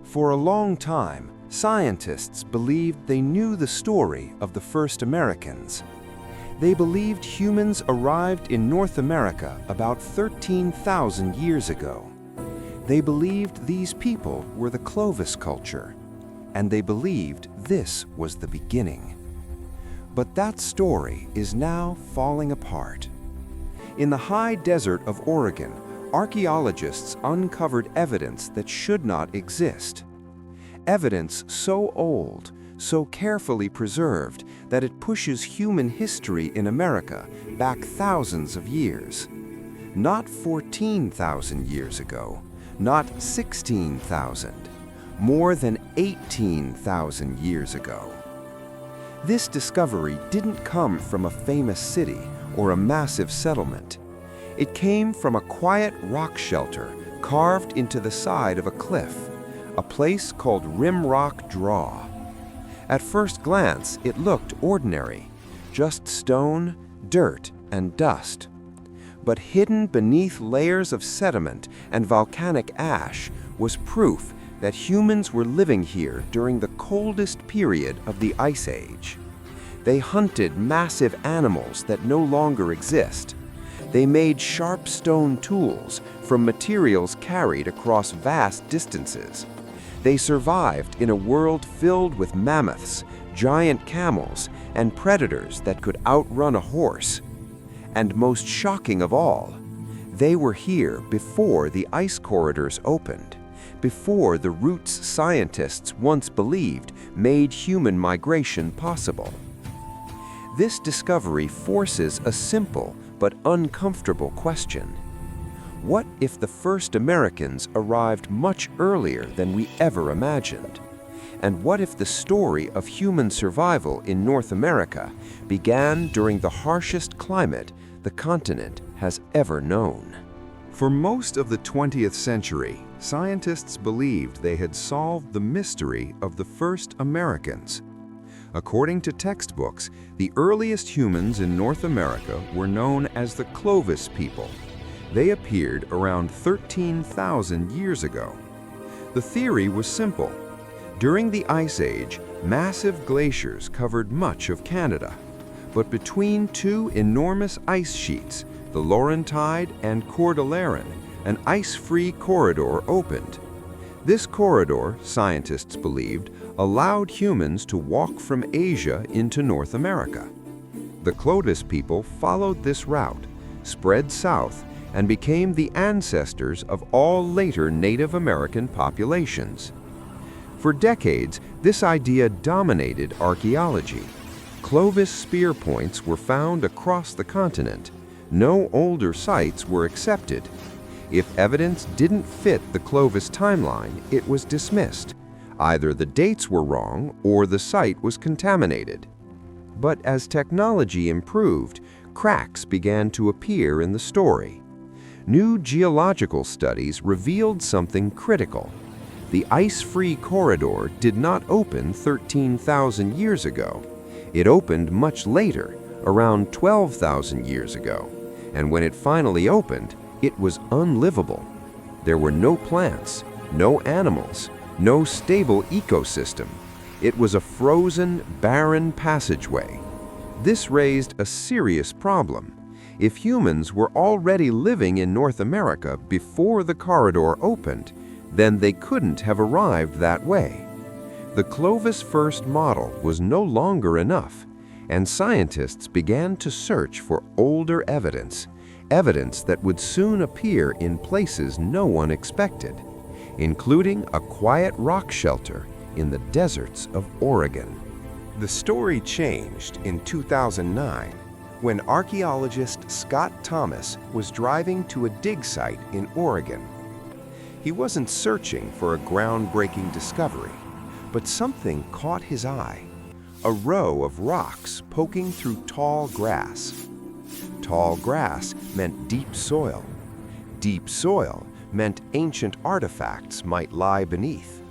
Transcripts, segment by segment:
For a long time, scientists believed they knew the story of the first Americans. They believed humans arrived in North America about 13,000 years ago. They believed these people were the Clovis culture, and they believed this was the beginning. But that story is now falling apart. In the high desert of Oregon, archaeologists uncovered evidence that should not exist. Evidence so old, so carefully preserved, that it pushes human history in America back thousands of years. Not 14,000 years ago, not 16,000, more than 18,000 years ago. This discovery didn't come from a famous city or a massive settlement. It came from a quiet rock shelter carved into the side of a cliff, a place called Rimrock Draw. At first glance, it looked ordinary, just stone, dirt, and dust. But hidden beneath layers of sediment and volcanic ash was proof that humans were living here during the coldest period of the Ice Age. They hunted massive animals that no longer exist. They made sharp stone tools from materials carried across vast distances. They survived in a world filled with mammoths, giant camels, and predators that could outrun a horse. And most shocking of all, they were here before the ice corridors opened, before the routes scientists once believed made human migration possible. This discovery forces a simple but uncomfortable question. What if the first Americans arrived much earlier than we ever imagined? And what if the story of human survival in North America began during the harshest climate the continent has ever known? For most of the 20th century, scientists believed they had solved the mystery of the first Americans. According to textbooks, the earliest humans in North America were known as the Clovis people. They appeared around 13,000 years ago. The theory was simple. During the Ice Age, massive glaciers covered much of Canada. But between two enormous ice sheets, the Laurentide and Cordilleran, an ice-free corridor opened. This corridor, scientists believed, allowed humans to walk from Asia into North America. The Clovis people followed this route, spread south, and became the ancestors of all later Native American populations. For decades, this idea dominated archaeology. Clovis spear points were found across the continent. No older sites were accepted. If evidence didn't fit the Clovis timeline, it was dismissed. Either the dates were wrong or the site was contaminated. But as technology improved, cracks began to appear in the story. New geological studies revealed something critical. The ice-free corridor did not open 13,000 years ago. It opened much later, around 12,000 years ago. And when it finally opened, it was unlivable. There were no plants, no animals, no stable ecosystem. It was a frozen, barren passageway. This raised a serious problem. If humans were already living in North America before the corridor opened, then they couldn't have arrived that way. The Clovis-first model was no longer enough, and scientists began to search for older evidence that would soon appear in places no one expected, including a quiet rock shelter in the deserts of Oregon. The story changed in 2009 when archaeologist Scott Thomas was driving to a dig site in Oregon. He wasn't searching for a groundbreaking discovery, but something caught his eye. A row of rocks poking through tall grass. Tall grass meant deep soil. Deep soil meant ancient artifacts might lie beneath.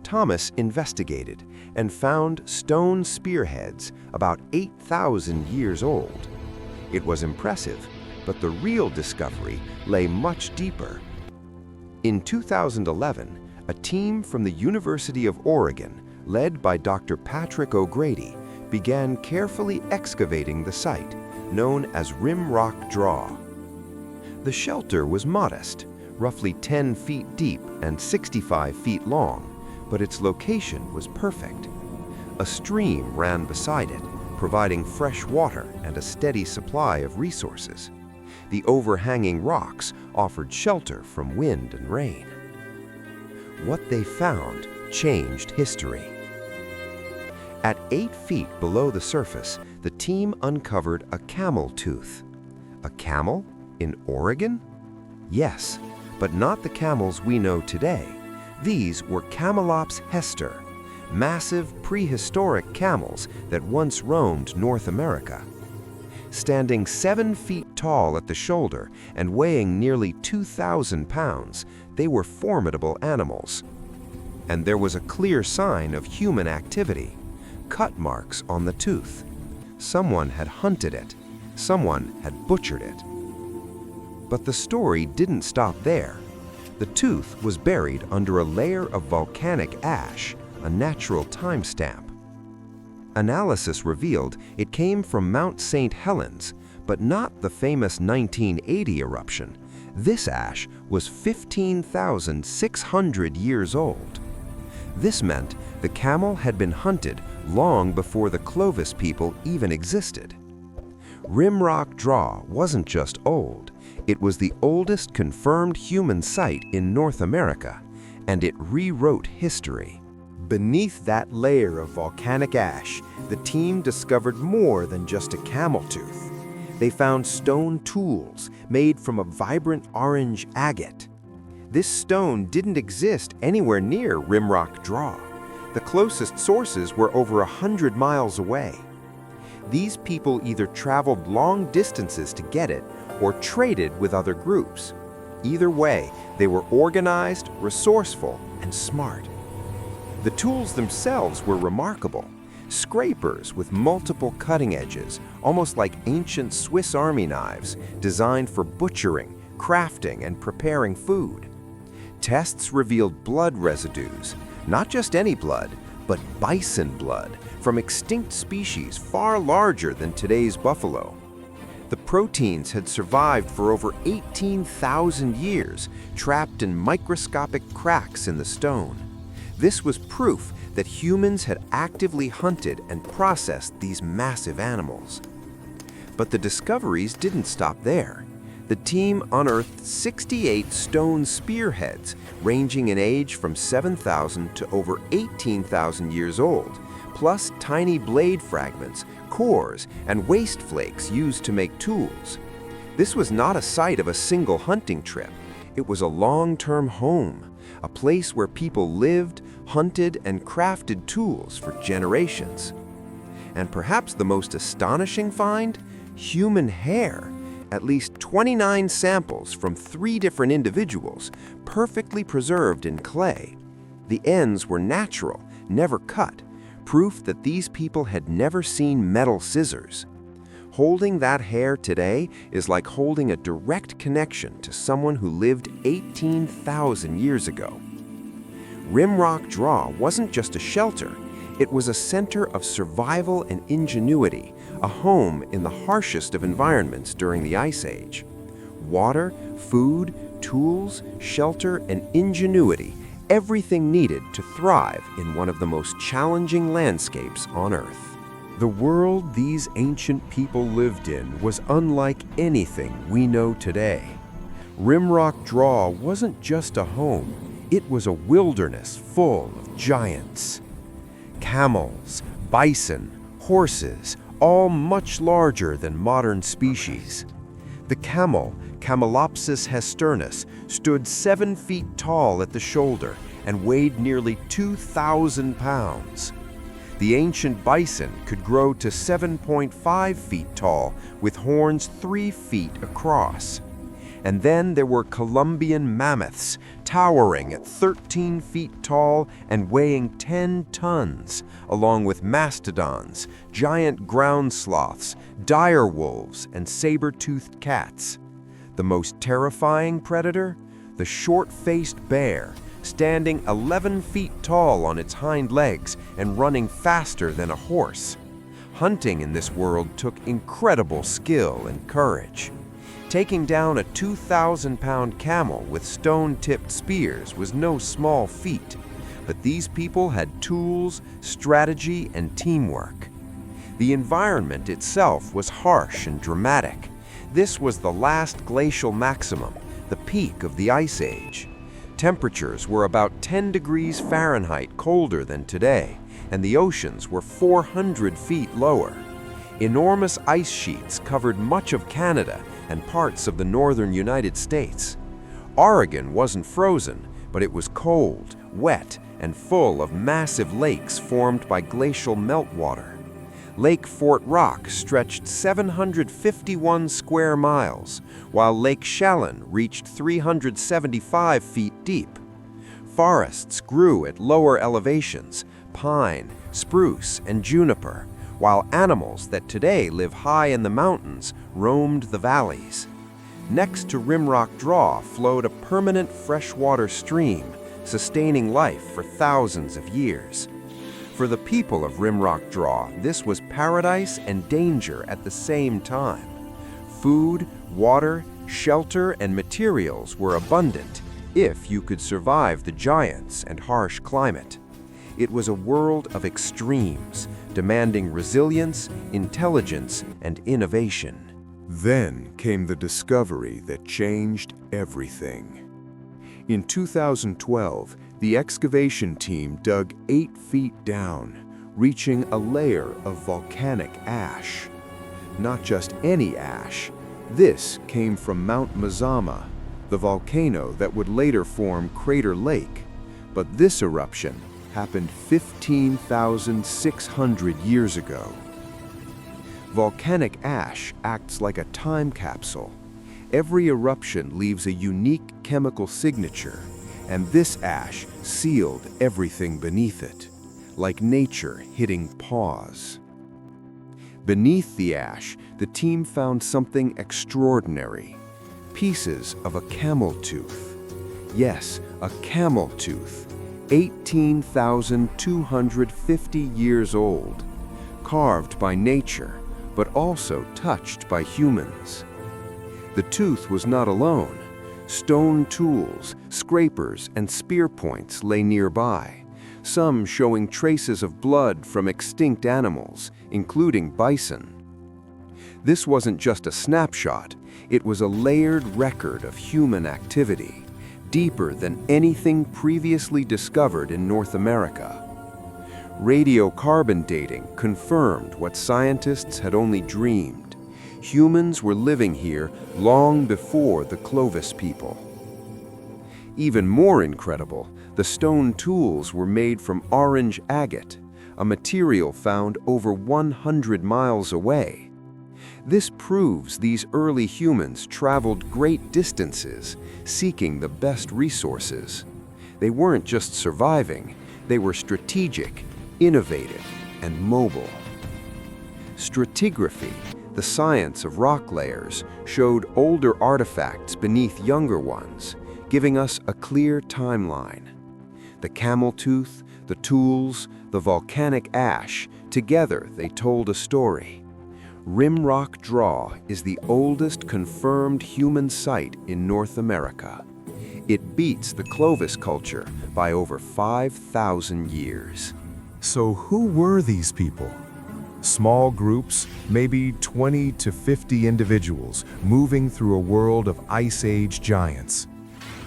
Thomas investigated and found stone spearheads about 8,000 years old. It was impressive, but the real discovery lay much deeper. In 2011, a team from the University of Oregon, led by Dr. Patrick O'Grady, began carefully excavating the site, known as Rimrock Draw. The shelter was modest, roughly 10 feet deep and 65 feet long, but its location was perfect. A stream ran beside it, providing fresh water and a steady supply of resources. The overhanging rocks offered shelter from wind and rain. What they found changed history. At 8 feet below the surface, the team uncovered a camel tooth. A camel? In Oregon? Yes, but not the camels we know today. These were Camelops hester, massive prehistoric camels that once roamed North America. Standing 7 feet tall at the shoulder and weighing nearly 2,000 pounds, they were formidable animals. And there was a clear sign of human activity: cut marks on the tooth. Someone had hunted it. Someone had butchered it. But the story didn't stop there. The tooth was buried under a layer of volcanic ash, a natural timestamp. Analysis revealed it came from Mount St. Helens, but not the famous 1980 eruption. This ash was 15,600 years old. This meant the camel had been hunted long before the Clovis people even existed. Rimrock Draw wasn't just old, it was the oldest confirmed human site in North America, and it rewrote history. Beneath that layer of volcanic ash, the team discovered more than just a camel tooth. They found stone tools made from a vibrant orange agate. This stone didn't exist anywhere near Rimrock Draw. The closest sources were over 100 miles away. These people either traveled long distances to get it or traded with other groups. Either way, they were organized, resourceful, and smart. The tools themselves were remarkable. Scrapers with multiple cutting edges, almost like ancient Swiss Army knives, designed for butchering, crafting, and preparing food. Tests revealed blood residues, not just any blood, but bison blood from extinct species far larger than today's buffalo. The proteins had survived for over 18,000 years, trapped in microscopic cracks in the stone. This was proof that humans had actively hunted and processed these massive animals. But the discoveries didn't stop there. The team unearthed 68 stone spearheads, ranging in age from 7,000 to over 18,000 years old, plus tiny blade fragments, cores, and waste flakes used to make tools. This was not a site of a single hunting trip. It was a long-term home, a place where people lived, hunted, and crafted tools for generations. And perhaps the most astonishing find? Human hair. At least 29 samples from 3 different individuals, perfectly preserved in clay. The ends were natural, never cut, proof that these people had never seen metal scissors. Holding that hair today is like holding a direct connection to someone who lived 18,000 years ago. Rimrock Draw wasn't just a shelter, it was a center of survival and ingenuity, a home in the harshest of environments during the Ice Age. Water, food, tools, shelter, and ingenuity, everything needed to thrive in one of the most challenging landscapes on Earth. The world these ancient people lived in was unlike anything we know today. Rimrock Draw wasn't just a home, it was a wilderness full of giants. Camels, bison, horses, all much larger than modern species. The camel, Camelopsis hesternus, stood 7 feet tall at the shoulder and weighed nearly 2,000 pounds. The ancient bison could grow to 7.5 feet tall with horns 3 feet across. And then there were Columbian mammoths, towering at 13 feet tall and weighing 10 tons, along with mastodons, giant ground sloths, dire wolves, and saber-toothed cats. The most terrifying predator? The short-faced bear, standing 11 feet tall on its hind legs and running faster than a horse. Hunting in this world took incredible skill and courage. Taking down a 2,000-pound camel with stone-tipped spears was no small feat, but these people had tools, strategy, and teamwork. The environment itself was harsh and dramatic. This was the last glacial maximum, the peak of the Ice Age. Temperatures were about 10 degrees Fahrenheit colder than today, and the oceans were 400 feet lower. Enormous ice sheets covered much of Canada and parts of the northern United States. Oregon wasn't frozen, but it was cold, wet, and full of massive lakes formed by glacial meltwater. Lake Fort Rock stretched 751 square miles, while Lake Chelan reached 375 feet deep. Forests grew at lower elevations, pine, spruce, and juniper, while animals that today live high in the mountains roamed the valleys. Next to Rimrock Draw flowed a permanent freshwater stream, sustaining life for thousands of years. For the people of Rimrock Draw, this was paradise and danger at the same time. Food, water, shelter, and materials were abundant if you could survive the giants and harsh climate. It was a world of extremes, demanding resilience, intelligence, and innovation. Then came the discovery that changed everything. In 2012, the excavation team dug 8 feet down, reaching a layer of volcanic ash. Not just any ash. This came from Mount Mazama, the volcano that would later form Crater Lake. But this eruption happened 15,600 years ago. Volcanic ash acts like a time capsule. Every eruption leaves a unique chemical signature, and this ash sealed everything beneath it, like nature hitting pause. Beneath the ash, the team found something extraordinary: pieces of a camel tooth. Yes, a camel tooth, 18,250 years old, carved by nature, but also touched by humans. The tooth was not alone. Stone tools, scrapers, and spear points lay nearby, some showing traces of blood from extinct animals, including bison. This wasn't just a snapshot, it was a layered record of human activity, deeper than anything previously discovered in North America. Radiocarbon dating confirmed what scientists had only dreamed. Humans were living here long before the Clovis people. Even more incredible, the stone tools were made from orange agate, a material found over 100 miles away. This proves these early humans traveled great distances, seeking the best resources. They weren't just surviving, they were strategic, innovative, and mobile. Stratigraphy, the science of rock layers, showed older artifacts beneath younger ones, giving us a clear timeline. The camel tooth, the tools, the volcanic ash, together they told a story. Rimrock Draw is the oldest confirmed human site in North America. It beats the Clovis culture by over 5,000 years. So who were these people? Small groups, maybe 20 to 50 individuals, moving through a world of Ice Age giants.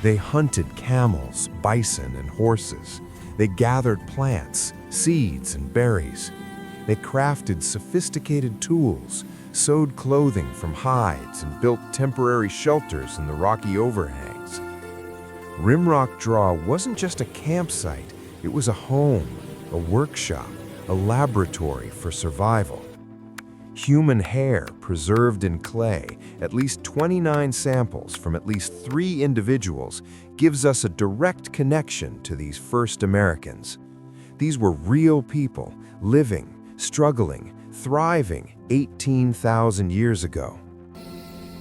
They hunted camels, bison, and horses. They gathered plants, seeds, and berries. They crafted sophisticated tools, sewed clothing from hides, and built temporary shelters in the rocky overhangs. Rimrock Draw wasn't just a campsite, it was a home, a workshop, a laboratory for survival. Human hair preserved in clay, at least 29 samples from at least 3 individuals, gives us a direct connection to these first Americans. These were real people, living, struggling, thriving 18,000 years ago.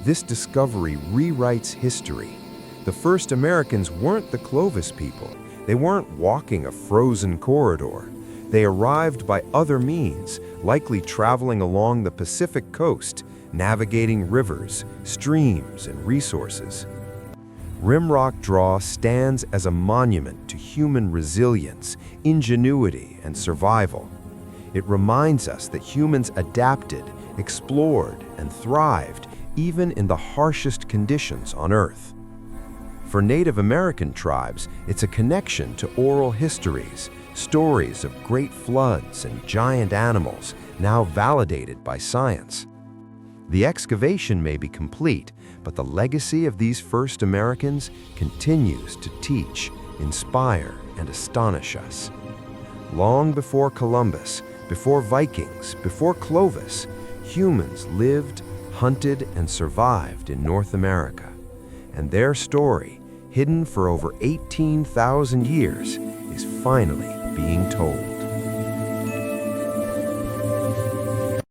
This discovery rewrites history. The first Americans weren't the Clovis people. They weren't walking a frozen corridor. They arrived by other means, likely traveling along the Pacific coast, navigating rivers, streams, and resources. Rimrock Draw stands as a monument to human resilience, ingenuity, and survival. It reminds us that humans adapted, explored, and thrived even in the harshest conditions on Earth. For Native American tribes, it's a connection to oral histories, stories of great floods and giant animals now validated by science. The excavation may be complete, but the legacy of these first Americans continues to teach, inspire, and astonish us. Long before Columbus, before Vikings, before Clovis, humans lived, hunted, and survived in North America. And their story, hidden for over 18,000 years, is finally being told.